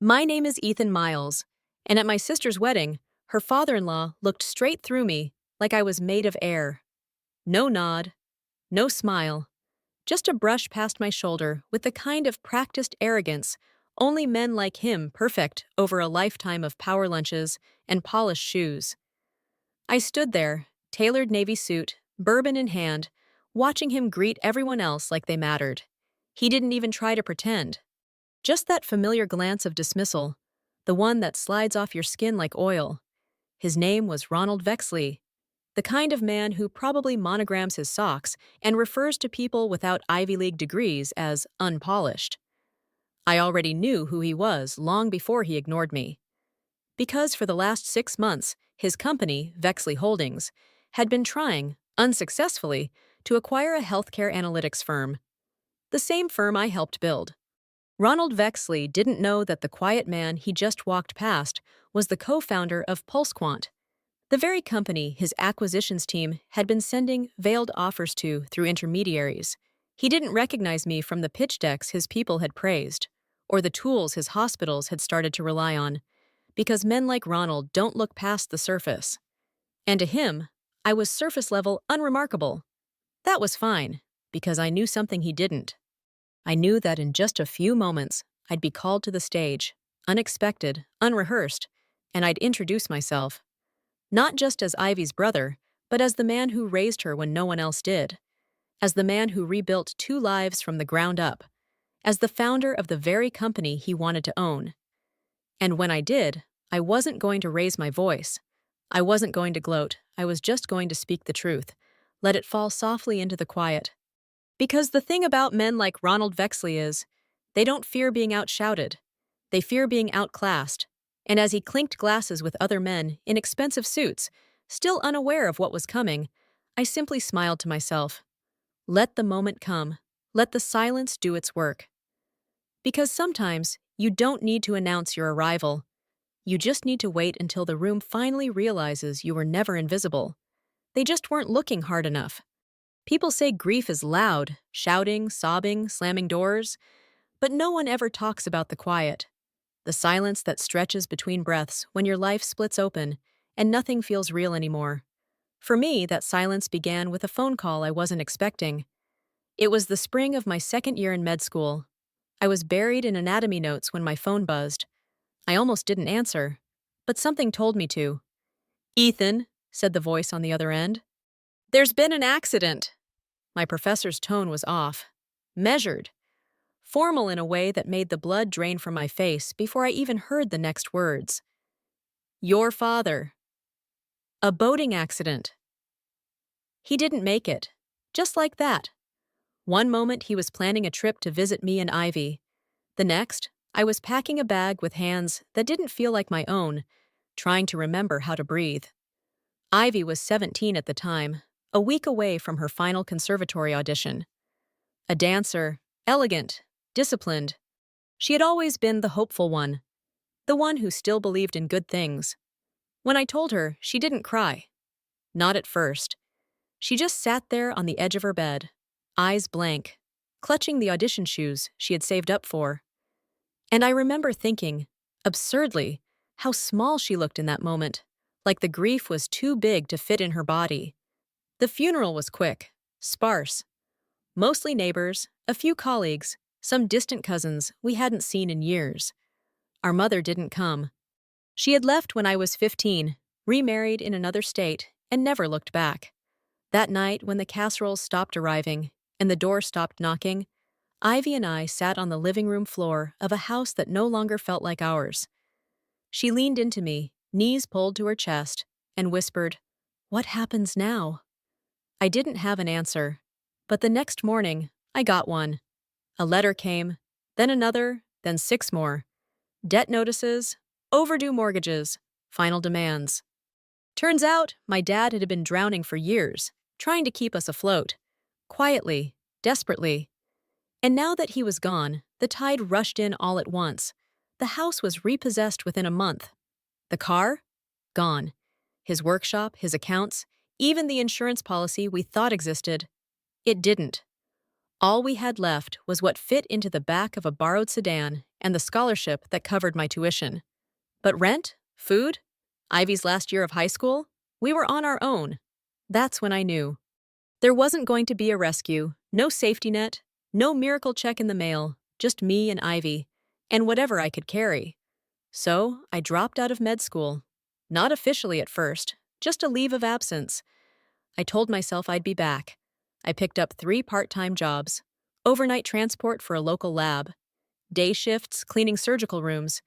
My name is Ethan Miles, and at my sister's wedding, her father-in-law looked straight through me like I was made of air. No nod, no smile, just a brush past my shoulder with the kind of practiced arrogance only men like him perfect over a lifetime of power lunches and polished shoes. I stood there, tailored navy suit, bourbon in hand, watching him greet everyone else like they mattered. He didn't even try to pretend. Just that familiar glance of dismissal, the one that slides off your skin like oil. His name was Ronald Vexley, the kind of man who probably monograms his socks and refers to people without Ivy League degrees as unpolished. I already knew who he was long before he ignored me. Because for the last 6 months, his company, Vexley Holdings, had been trying, unsuccessfully, to acquire a healthcare analytics firm. The same firm I helped build. Ronald Vexley didn't know that the quiet man he just walked past was the co-founder of PulseQuant, the very company his acquisitions team had been sending veiled offers to through intermediaries. He didn't recognize me from the pitch decks his people had praised, or the tools his hospitals had started to rely on, because men like Ronald don't look past the surface. And to him, I was surface-level unremarkable. That was fine, because I knew something he didn't. I knew that in just a few moments, I'd be called to the stage, unexpected, unrehearsed, and I'd introduce myself. Not just as Ivy's brother, but as the man who raised her when no one else did. As the man who rebuilt 2 lives from the ground up. As the founder of the very company he wanted to own. And when I did, I wasn't going to raise my voice. I wasn't going to gloat. I was just going to speak the truth. Let it fall softly into the quiet. Because the thing about men like Ronald Vexley is, they don't fear being outshouted. They fear being outclassed. And as he clinked glasses with other men in expensive suits, still unaware of what was coming, I simply smiled to myself. Let the moment come. Let the silence do its work. Because sometimes you don't need to announce your arrival. You just need to wait until the room finally realizes you were never invisible. They just weren't looking hard enough. People say grief is loud, shouting, sobbing, slamming doors, but no one ever talks about the quiet. The silence that stretches between breaths when your life splits open and nothing feels real anymore. For me, that silence began with a phone call I wasn't expecting. It was the spring of my 2nd year in med school. I was buried in anatomy notes when my phone buzzed. I almost didn't answer, but something told me to. "Ethan," said the voice on the other end. "There's been an accident." My professor's tone was off, measured, formal in a way that made the blood drain from my face before I even heard the next words. "Your father. A boating accident." He didn't make it. Just like that. One moment he was planning a trip to visit me and Ivy. The next, I was packing a bag with hands that didn't feel like my own, trying to remember how to breathe. Ivy was 17 at the time, a week away from her final conservatory audition. A dancer, elegant, disciplined. She had always been the hopeful one, the one who still believed in good things. When I told her, she didn't cry. Not at first. She just sat there on the edge of her bed, eyes blank, clutching the audition shoes she had saved up for. And I remember thinking, absurdly, how small she looked in that moment, like the grief was too big to fit in her body. The funeral was quick, sparse. Mostly neighbors, a few colleagues, some distant cousins we hadn't seen in years. Our mother didn't come. She had left when I was 15, remarried in another state, and never looked back. That night, when the casseroles stopped arriving and the door stopped knocking, Ivy and I sat on the living room floor of a house that no longer felt like ours. She leaned into me, knees pulled to her chest, and whispered, "What happens now?" I didn't have an answer, but the next morning, I got one. A letter came, then another, then 6 more. Debt notices, overdue mortgages, final demands. Turns out, my dad had been drowning for years, trying to keep us afloat. Quietly, desperately. And now that he was gone, the tide rushed in all at once. The house was repossessed within a month. The car? Gone. His workshop, his accounts, even the insurance policy we thought existed. It didn't. All we had left was what fit into the back of a borrowed sedan and the scholarship that covered my tuition. But rent? Food? Ivy's last year of high school? We were on our own. That's when I knew. There wasn't going to be a rescue, no safety net, no miracle check in the mail, just me and Ivy, and whatever I could carry. So I dropped out of med school. Not officially at first, just a leave of absence. I told myself I'd be back. I picked up 3 part-time jobs: overnight transport for a local lab, day shifts cleaning surgical rooms,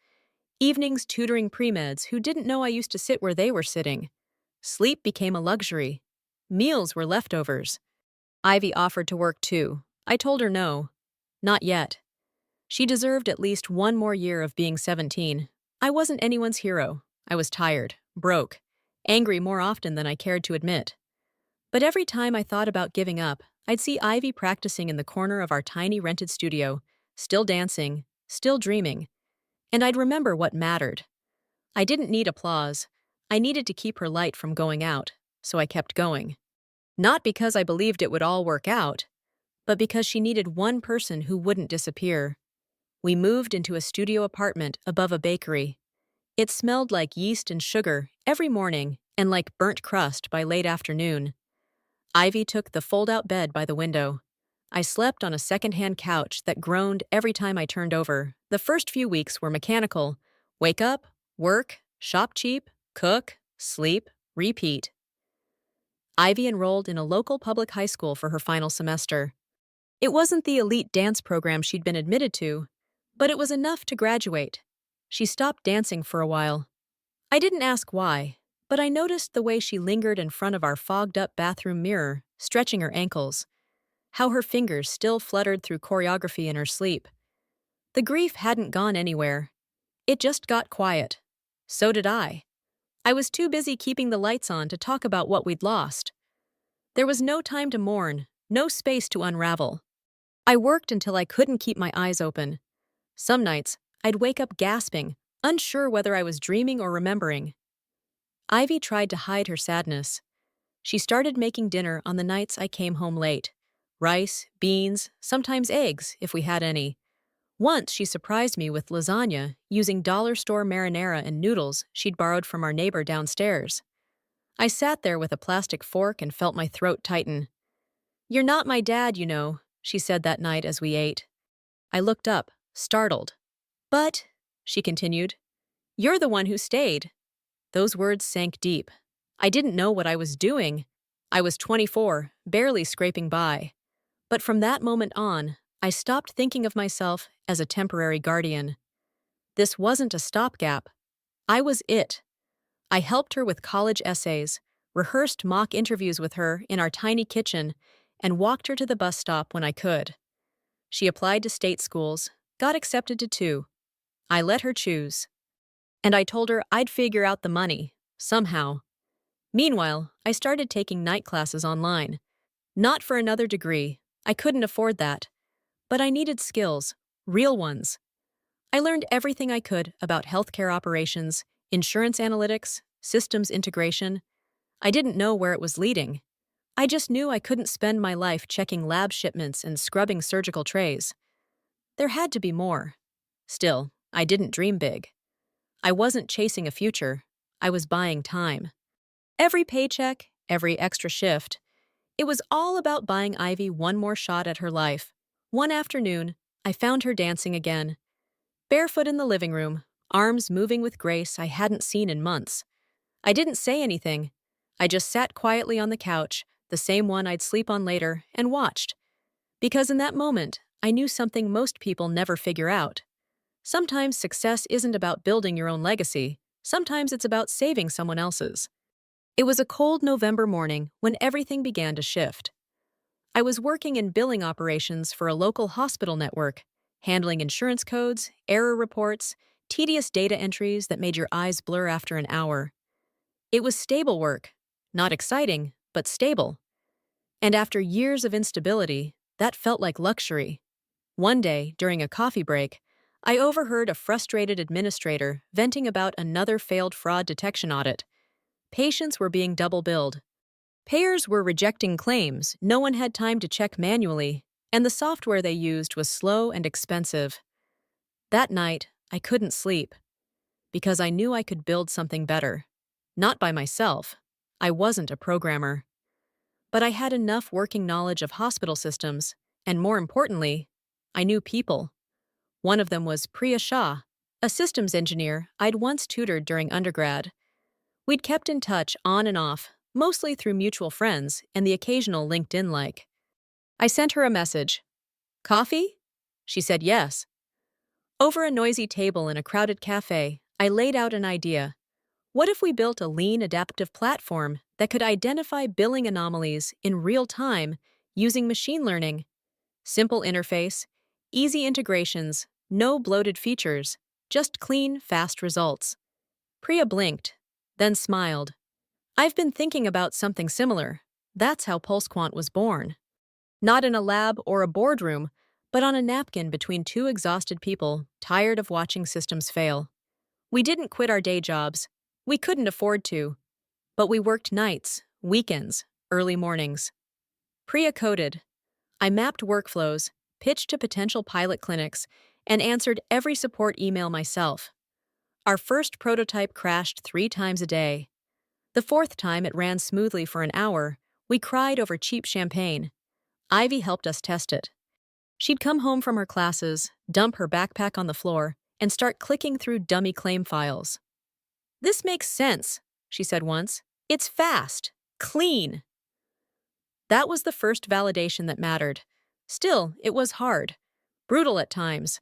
evenings tutoring pre-meds who didn't know I used to sit where they were sitting. Sleep became a luxury. Meals were leftovers. Ivy offered to work too. I told her no. Not yet. She deserved at least 1 more year of being 17. I wasn't anyone's hero. I was tired, broke, angry more often than I cared to admit. But every time I thought about giving up, I'd see Ivy practicing in the corner of our tiny rented studio, still dancing, still dreaming. And I'd remember what mattered. I didn't need applause. I needed to keep her light from going out, so I kept going. Not because I believed it would all work out, but because she needed one person who wouldn't disappear. We moved into a studio apartment above a bakery. It smelled like yeast and sugar every morning and like burnt crust by late afternoon. Ivy took the fold-out bed by the window. I slept on a second-hand couch that groaned every time I turned over. The first few weeks were mechanical. Wake up, work, shop cheap, cook, sleep, repeat. Ivy enrolled in a local public high school for her final semester. It wasn't the elite dance program she'd been admitted to, but it was enough to graduate. She stopped dancing for a while. I didn't ask why, but I noticed the way she lingered in front of our fogged-up bathroom mirror, stretching her ankles, how her fingers still fluttered through choreography in her sleep. The grief hadn't gone anywhere. It just got quiet. So did I. I was too busy keeping the lights on to talk about what we'd lost. There was no time to mourn, no space to unravel. I worked until I couldn't keep my eyes open. Some nights, I'd wake up gasping, unsure whether I was dreaming or remembering. Ivy tried to hide her sadness. She started making dinner on the nights I came home late. Rice, beans, sometimes eggs, if we had any. Once she surprised me with lasagna using dollar store marinara and noodles she'd borrowed from our neighbor downstairs. I sat there with a plastic fork and felt my throat tighten. "You're not my dad, you know," she said that night as we ate. I looked up, startled. "But," she continued, "you're the one who stayed." Those words sank deep. I didn't know what I was doing. I was 24, barely scraping by. But from that moment on, I stopped thinking of myself as a temporary guardian. This wasn't a stopgap. I was it. I helped her with college essays, rehearsed mock interviews with her in our tiny kitchen, and walked her to the bus stop when I could. She applied to state schools, got accepted to 2. I let her choose. And I told her I'd figure out the money, somehow. Meanwhile, I started taking night classes online. Not for another degree. I couldn't afford that. But I needed skills, real ones. I learned everything I could about healthcare operations, insurance analytics, systems integration. I didn't know where it was leading. I just knew I couldn't spend my life checking lab shipments and scrubbing surgical trays. There had to be more. Still, I didn't dream big. I wasn't chasing a future. I was buying time. Every paycheck, every extra shift, it was all about buying Ivy one more shot at her life. One afternoon, I found her dancing again. Barefoot in the living room, arms moving with grace I hadn't seen in months. I didn't say anything. I just sat quietly on the couch, the same one I'd sleep on later, and watched. Because in that moment, I knew something most people never figure out. Sometimes success isn't about building your own legacy. Sometimes it's about saving someone else's. It was a cold November morning when everything began to shift. I was working in billing operations for a local hospital network, handling insurance codes, error reports, tedious data entries that made your eyes blur after an hour. It was stable work, not exciting, but stable. And after years of instability, that felt like luxury. One day, during a coffee break, I overheard a frustrated administrator venting about another failed fraud detection audit. Patients were being double billed. Payers were rejecting claims no one had time to check manually, and the software they used was slow and expensive. That night, I couldn't sleep because I knew I could build something better. Not by myself. I wasn't a programmer. But I had enough working knowledge of hospital systems, and more importantly, I knew people. One of them was Priya Shah, a systems engineer I'd once tutored during undergrad. We'd kept in touch on and off, mostly through mutual friends and the occasional LinkedIn like. I sent her a message. Coffee? She said yes. Over a noisy table in a crowded cafe, I laid out an idea. What if we built a lean, adaptive platform that could identify billing anomalies in real time using machine learning? Simple interface, easy integrations, no bloated features, just clean, fast results. Priya blinked, then smiled. I've been thinking about something similar. That's how PulseQuant was born. Not in a lab or a boardroom, but on a napkin between two exhausted people tired of watching systems fail. We didn't quit our day jobs. We couldn't afford to. But we worked nights, weekends, early mornings. Priya coded. I mapped workflows, pitched to potential pilot clinics, and answered every support email myself. Our first prototype crashed 3 times a day. The fourth time it ran smoothly for an hour, we cried over cheap champagne. Ivy helped us test it. She'd come home from her classes, dump her backpack on the floor, and start clicking through dummy claim files. This makes sense, she said once. It's fast, clean. That was the first validation that mattered. Still, it was hard. Brutal at times.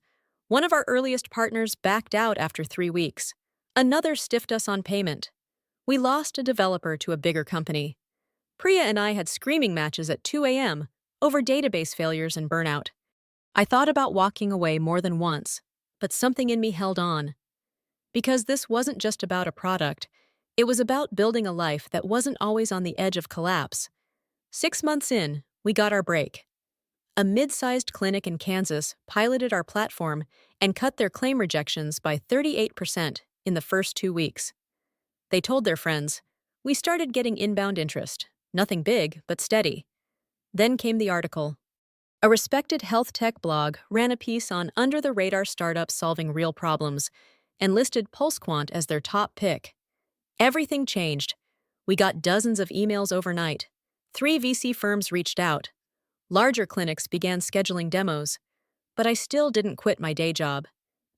One of our earliest partners backed out after 3 weeks. Another stiffed us on payment. We lost a developer to a bigger company. Priya and I had screaming matches at 2 a.m. over database failures and burnout. I thought about walking away more than once, but something in me held on. Because this wasn't just about a product, it was about building a life that wasn't always on the edge of collapse. 6 months in, we got our break. A mid-sized clinic in Kansas piloted our platform and cut their claim rejections by 38% in the first 2 weeks. They told their friends. We started getting inbound interest. Nothing big, but steady. Then came the article. A respected health tech blog ran a piece on under-the-radar startups solving real problems and listed PulseQuant as their top pick. Everything changed. We got dozens of emails overnight. 3 VC firms reached out. Larger clinics began scheduling demos. But I still didn't quit my day job,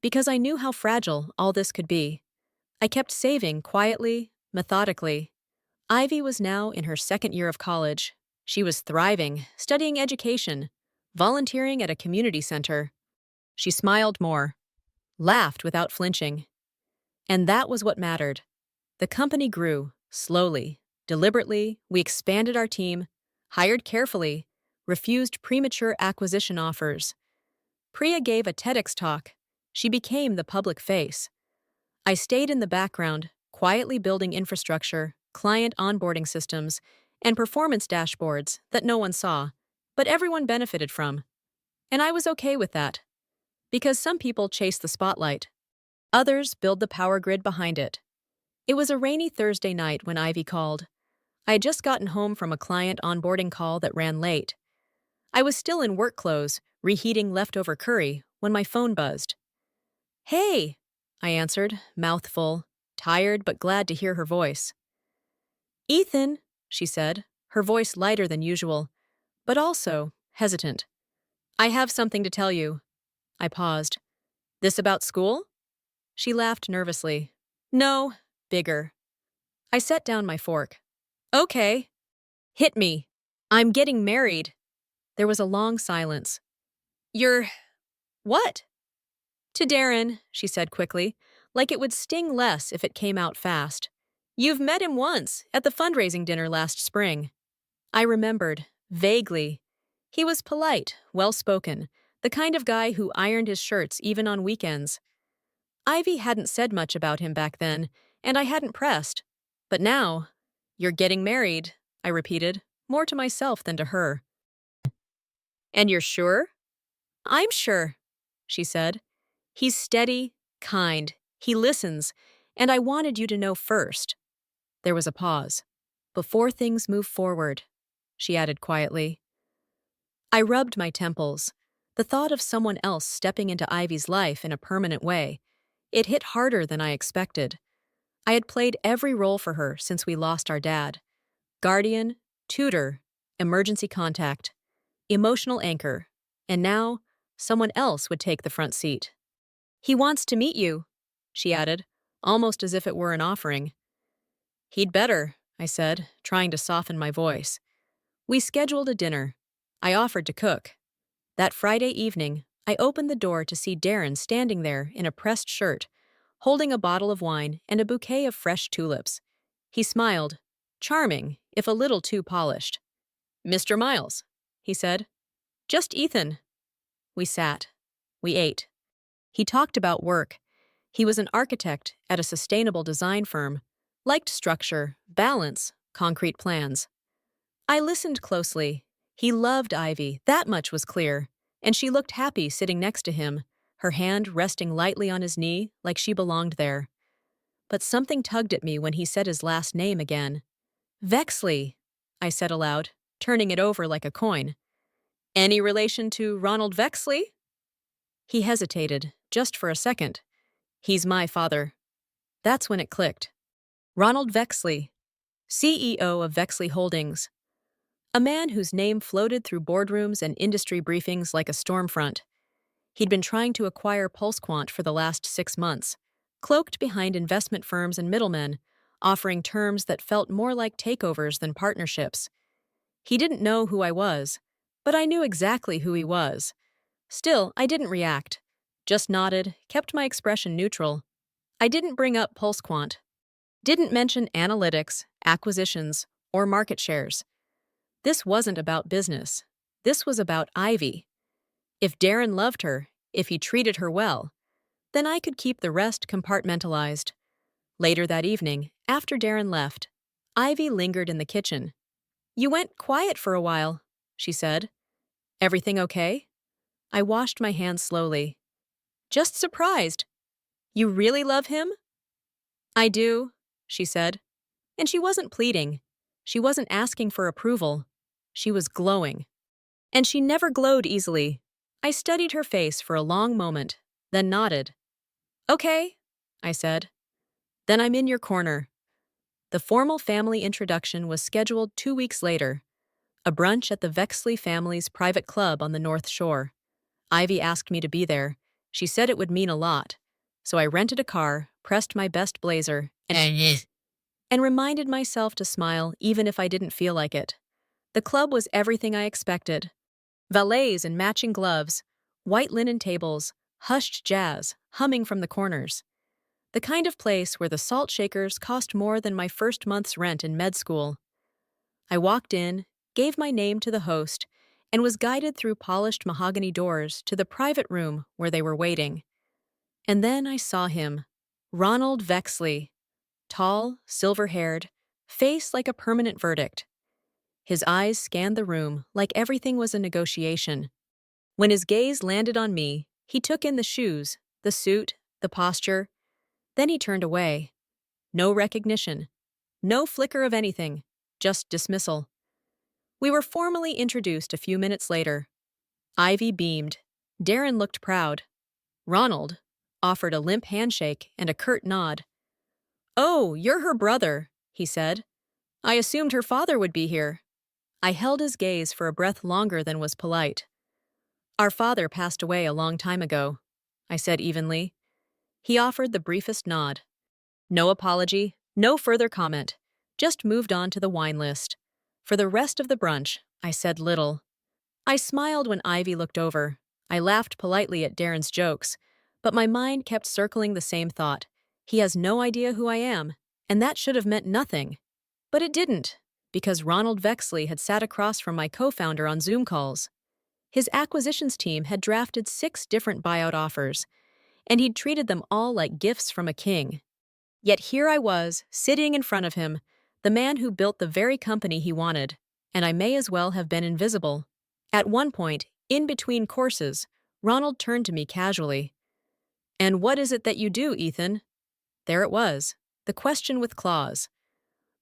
because I knew how fragile all this could be. I kept saving quietly, methodically. Ivy was now in her 2nd year of college. She was thriving, studying education, volunteering at a community center. She smiled more, laughed without flinching. And that was what mattered. The company grew, slowly, deliberately. We expanded our team, hired carefully, refused premature acquisition offers. Priya gave a TEDx talk. She became the public face. I stayed in the background, quietly building infrastructure, client onboarding systems, and performance dashboards that no one saw, but everyone benefited from. And I was okay with that. Because some people chase the spotlight. Others build the power grid behind it. It was a rainy Thursday night when Ivy called. I had just gotten home from a client onboarding call that ran late. I was still in work clothes, reheating leftover curry, when my phone buzzed. Hey, I answered, mouth full, tired but glad to hear her voice. Ethan, she said, her voice lighter than usual, but also hesitant. I have something to tell you. I paused. This about school? She laughed nervously. No, bigger. I set down my fork. Okay. Hit me. I'm getting married. There was a long silence. You're... what? To Darren, she said quickly, like it would sting less if it came out fast. You've met him once, at the fundraising dinner last spring. I remembered, vaguely. He was polite, well-spoken, the kind of guy who ironed his shirts even on weekends. Ivy hadn't said much about him back then, and I hadn't pressed. But now, you're getting married, I repeated, more to myself than to her. And you're sure? I'm sure, she said. He's steady, kind, he listens, and I wanted you to know first. There was a pause. Before things move forward, she added quietly. I rubbed my temples. The thought of someone else stepping into Ivy's life in a permanent way, it hit harder than I expected. I had played every role for her since we lost our dad. Guardian, tutor, emergency contact, emotional anchor, and now someone else would take the front seat. "He wants to meet you," she added, almost as if it were an offering. "He'd better," I said, trying to soften my voice. We scheduled a dinner. I offered to cook. That Friday evening, I opened the door to see Darren standing there in a pressed shirt, holding a bottle of wine and a bouquet of fresh tulips. He smiled, charming, if a little too polished. "Mr. Miles," he said. "Just Ethan." We sat. We ate. He talked about work. He was an architect at a sustainable design firm, liked structure, balance, concrete plans. I listened closely. He loved Ivy, that much was clear, and she looked happy sitting next to him, her hand resting lightly on his knee like she belonged there. But something tugged at me when he said his last name again. "Vexley," I said aloud, turning it over like a coin. "Any relation to Ronald Vexley?" He hesitated, just for a second. "He's my father." That's when it clicked. Ronald Vexley, CEO of Vexley Holdings. A man whose name floated through boardrooms and industry briefings like a storm front. He'd been trying to acquire PulseQuant for the last 6 months, cloaked behind investment firms and middlemen, offering terms that felt more like takeovers than partnerships. He didn't know who I was, but I knew exactly who he was. Still, I didn't react. Just nodded, kept my expression neutral. I didn't bring up PulseQuant. Didn't mention analytics, acquisitions, or market shares. This wasn't about business. This was about Ivy. If Darren loved her, if he treated her well, then I could keep the rest compartmentalized. Later that evening, after Darren left, Ivy lingered in the kitchen. "You went quiet for a while," she said. "Everything okay?" I washed my hands slowly. "Just surprised. You really love him?" "I do," she said. And she wasn't pleading. She wasn't asking for approval. She was glowing. And she never glowed easily. I studied her face for a long moment, then nodded. "Okay," I said. "Then I'm in your corner." The formal family introduction was scheduled 2 weeks later, a brunch at the Vexley family's private club on the North Shore. Ivy asked me to be there. She said it would mean a lot. So I rented a car, pressed my best blazer, and reminded myself to smile even if I didn't feel like it. The club was everything I expected. Valets in matching gloves, white linen tables, hushed jazz, humming from the corners. The kind of place where the salt shakers cost more than my first month's rent in med school. I walked in, gave my name to the host, and was guided through polished mahogany doors to the private room where they were waiting. And then I saw him, Ronald Vexley. Tall, silver-haired, face like a permanent verdict. His eyes scanned the room like everything was a negotiation. When his gaze landed on me, he took in the shoes, the suit, the posture. Then he turned away. No recognition. No flicker of anything. Just dismissal. We were formally introduced a few minutes later. Ivy beamed. Darren looked proud. Ronald offered a limp handshake and a curt nod. "Oh, you're her brother," he said. "I assumed her father would be here." I held his gaze for a breath longer than was polite. "Our father passed away a long time ago," I said evenly. He offered the briefest nod. No apology, no further comment, just moved on to the wine list. For the rest of the brunch, I said little. I smiled when Ivy looked over. I laughed politely at Darren's jokes, but my mind kept circling the same thought. He has no idea who I am, and that should have meant nothing. But it didn't, because Ronald Vexley had sat across from my co-founder on Zoom calls. His acquisitions team had drafted 6 different buyout offers, and he'd treated them all like gifts from a king. Yet here I was, sitting in front of him, the man who built the very company he wanted, and I may as well have been invisible. At one point, in between courses, Ronald turned to me casually. "And what is it that you do, Ethan?" There it was, the question with claws.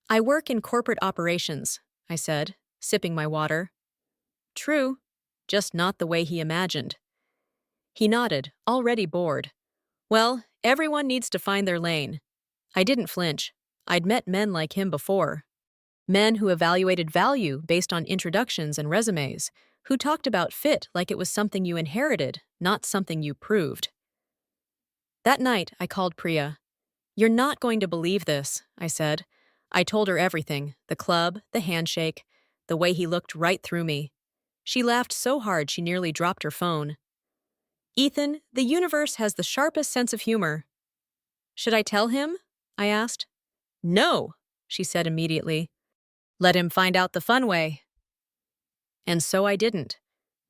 "I work in corporate operations," I said, sipping my water. True, just not the way he imagined. He nodded, already bored. Well, everyone needs to find their lane. I didn't flinch. I'd met men like him before. Men who evaluated value based on introductions and resumes, who talked about fit like it was something you inherited, not something you proved. That night, I called Priya. "You're not going to believe this," I said. I told her everything, the club, the handshake, the way he looked right through me. She laughed so hard she nearly dropped her phone. "Ethan, the universe has the sharpest sense of humor." "Should I tell him?" I asked. "No," she said immediately. "Let him find out the fun way." And so I didn't,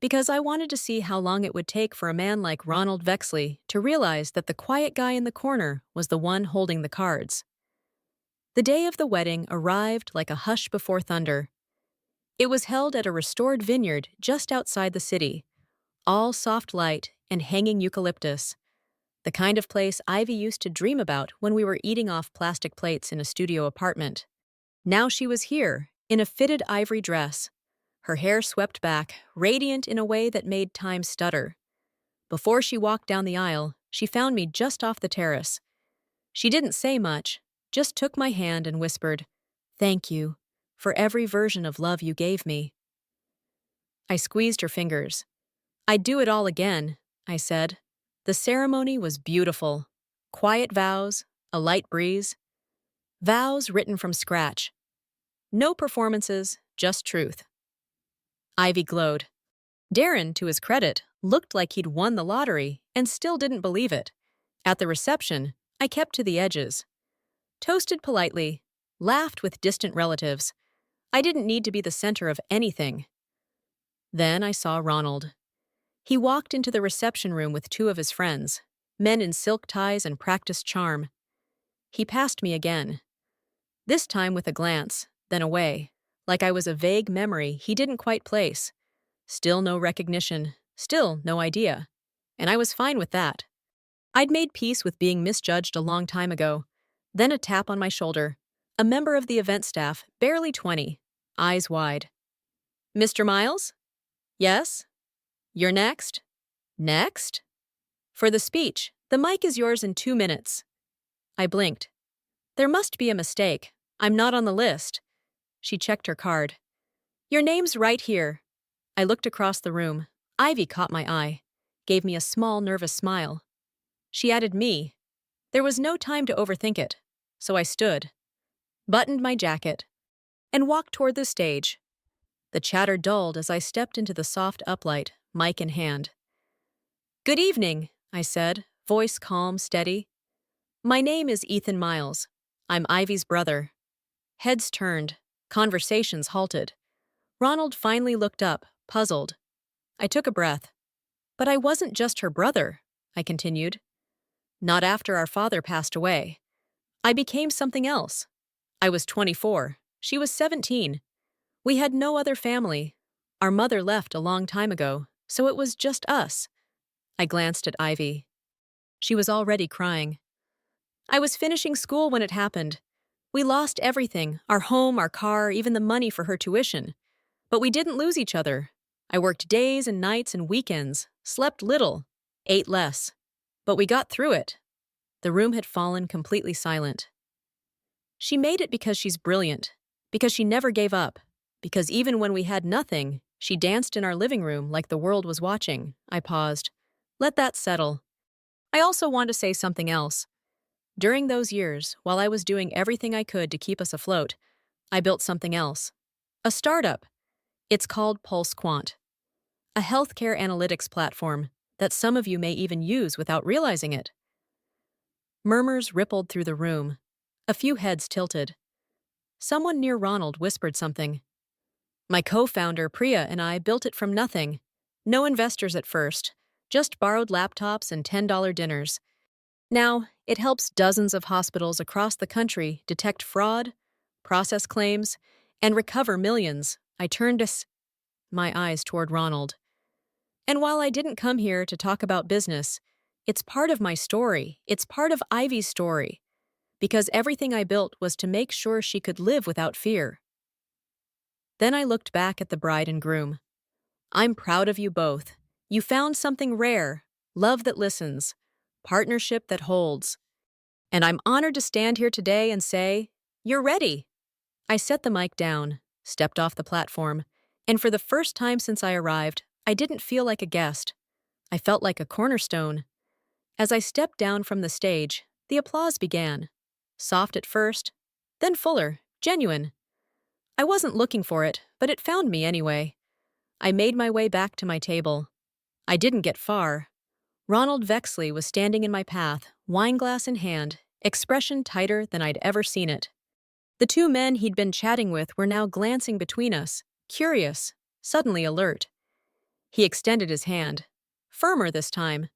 because I wanted to see how long it would take for a man like Ronald Vexley to realize that the quiet guy in the corner was the one holding the cards. The day of the wedding arrived like a hush before thunder. It was held at a restored vineyard just outside the city, all soft light and hanging eucalyptus, the kind of place Ivy used to dream about when we were eating off plastic plates in a studio apartment. Now she was here, in a fitted ivory dress, her hair swept back, radiant in a way that made time stutter. Before she walked down the aisle, she found me just off the terrace. She didn't say much, just took my hand and whispered, "Thank you, for every version of love you gave me." I squeezed her fingers. "I'd do it all again," I said. The ceremony was beautiful. Quiet vows, a light breeze. Vows written from scratch. No performances, just truth. Ivy glowed. Darren, to his credit, looked like he'd won the lottery and still didn't believe it. At the reception, I kept to the edges. Toasted politely, laughed with distant relatives. I didn't need to be the center of anything. Then I saw Ronald. He walked into the reception room with two of his friends, men in silk ties and practiced charm. He passed me again. This time with a glance, then away, like I was a vague memory he didn't quite place. Still no recognition, still no idea. And I was fine with that. I'd made peace with being misjudged a long time ago. Then a tap on my shoulder. A member of the event staff, barely 20, eyes wide. "Mr. Miles?" "Yes?" "You're next?" "Next?" "For the speech. The mic is yours in 2 minutes." I blinked. "There must be a mistake. I'm not on the list." She checked her card. "Your name's right here." I looked across the room. Ivy caught my eye, gave me a small, nervous smile. She added me. There was no time to overthink it, so I stood, buttoned my jacket, and walked toward the stage. The chatter dulled as I stepped into the soft uplight, mic in hand. "Good evening," I said, voice calm, steady. "My name is Ethan Miles. I'm Ivy's brother." Heads turned, conversations halted. Ronald finally looked up, puzzled. I took a breath. "But I wasn't just her brother," I continued. "Not after our father passed away. I became something else. I was 24. She was 17. We had no other family. Our mother left a long time ago, so it was just us." I glanced at Ivy. She was already crying. "I was finishing school when it happened. We lost everything, our home, our car, even the money for her tuition. But we didn't lose each other. I worked days and nights and weekends, slept little, ate less. But we got through it." The room had fallen completely silent. "She made it because she's brilliant, because she never gave up, because even when we had nothing, she danced in our living room like the world was watching." I paused. "Let that settle. I also want to say something else. During those years, while I was doing everything I could to keep us afloat, I built something else. A startup. It's called Pulse Quant. A healthcare analytics platform that some of you may even use without realizing it." Murmurs rippled through the room. A few heads tilted. Someone near Ronald whispered something. "My co-founder, Priya, and I built it from nothing. No investors at first, just borrowed laptops and $10 dinners. Now, it helps dozens of hospitals across the country detect fraud, process claims, and recover millions." I turned my eyes toward Ronald. "And while I didn't come here to talk about business, it's part of my story. It's part of Ivy's story. Because everything I built was to make sure she could live without fear." Then I looked back at the bride and groom. "I'm proud of you both. You found something rare, love that listens, partnership that holds. And I'm honored to stand here today and say, you're ready. I set the mic down, stepped off the platform, and for the first time since I arrived, I didn't feel like a guest. I felt like a cornerstone. As I stepped down from the stage, the applause began. Soft at first, then fuller, genuine. I wasn't looking for it, but it found me anyway. I made my way back to my table. I didn't get far. Ronald Vexley was standing in my path, wineglass in hand, expression tighter than I'd ever seen it. The two men he'd been chatting with were now glancing between us, curious, suddenly alert. He extended his hand, firmer this time.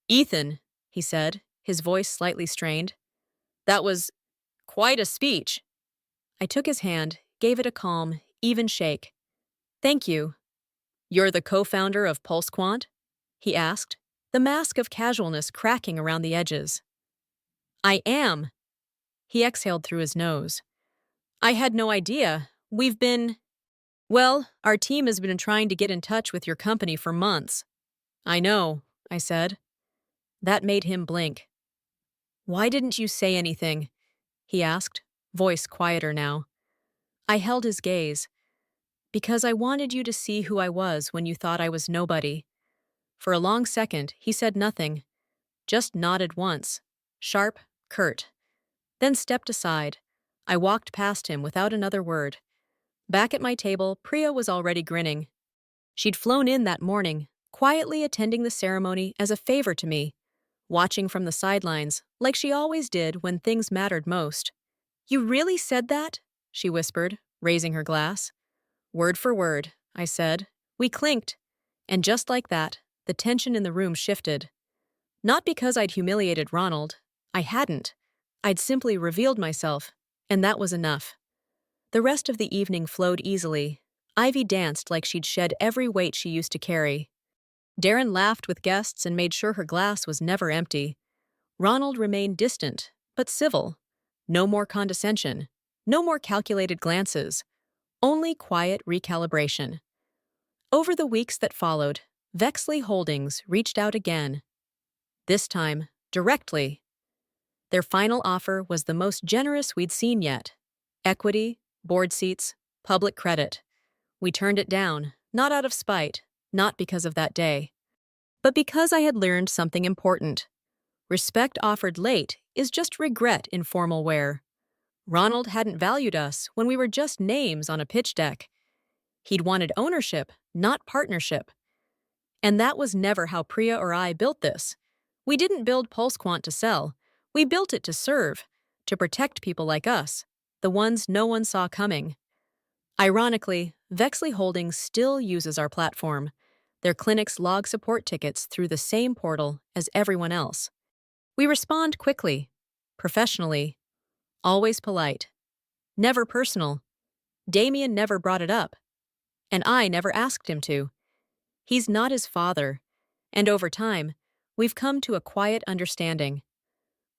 "Ethan," he said, his voice slightly strained. "That was quite a speech." I took his hand, gave it a calm, even shake. "Thank you." "You're the co-founder of PulseQuant?" he asked, the mask of casualness cracking around the edges. "I am." He exhaled through his nose. "I had no idea. Well, our team has been trying to get in touch with your company for months." "I know," I said. That made him blink. "Why didn't you say anything?" he asked, voice quieter now. I held his gaze. "Because I wanted you to see who I was when you thought I was nobody." For a long second, he said nothing, just nodded once, sharp, curt, then stepped aside. I walked past him without another word. Back at my table, Priya was already grinning. She'd flown in that morning, quietly attending the ceremony as a favor to me, watching from the sidelines, like she always did when things mattered most. "You really said that?" she whispered, raising her glass. "Word for word," I said. We clinked, and just like that, the tension in the room shifted. Not because I'd humiliated Ronald. I hadn't. I'd simply revealed myself, and that was enough. The rest of the evening flowed easily. Ivy danced like she'd shed every weight she used to carry. Darren laughed with guests and made sure her glass was never empty. Ronald remained distant, but civil. No more condescension. No more calculated glances. Only quiet recalibration. Over the weeks that followed, Vexley Holdings reached out again. This time, directly. Their final offer was the most generous we'd seen yet. Equity, board seats, public credit. We turned it down, not out of spite, not because of that day, but because I had learned something important. Respect offered late is just regret in formal wear. Ronald hadn't valued us when we were just names on a pitch deck. He'd wanted ownership, not partnership. And that was never how Priya or I built this. We didn't build PulseQuant to sell. We built it to serve, to protect people like us, the ones no one saw coming. Ironically, Vexley Holdings still uses our platform. Their clinics log support tickets through the same portal as everyone else. We respond quickly, professionally, always polite, never personal. Damien never brought it up, and I never asked him to. He's not his father, and over time, we've come to a quiet understanding.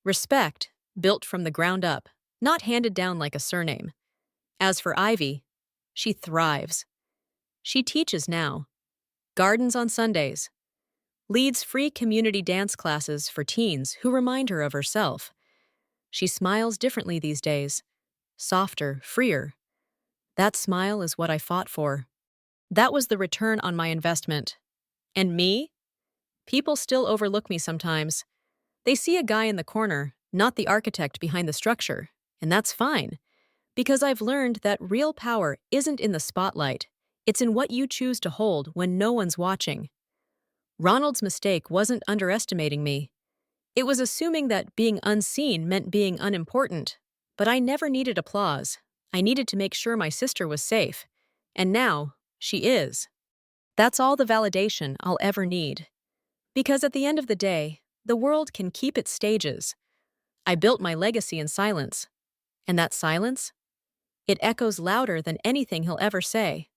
Respect, built from the ground up, not handed down like a surname. As for Ivy, she thrives. She teaches now, gardens on Sundays, leads free community dance classes for teens who remind her of herself. She smiles differently these days, softer, freer. That smile is what I fought for. That was the return on my investment. And me? People still overlook me sometimes. They see a guy in the corner, not the architect behind the structure, and that's fine. Because I've learned that real power isn't in the spotlight, it's in what you choose to hold when no one's watching. Ronald's mistake wasn't underestimating me. It was assuming that being unseen meant being unimportant. But I never needed applause. I needed to make sure my sister was safe. And now, she is. That's all the validation I'll ever need. Because at the end of the day, the world can keep its stages. I built my legacy in silence. And that silence? It echoes louder than anything he'll ever say.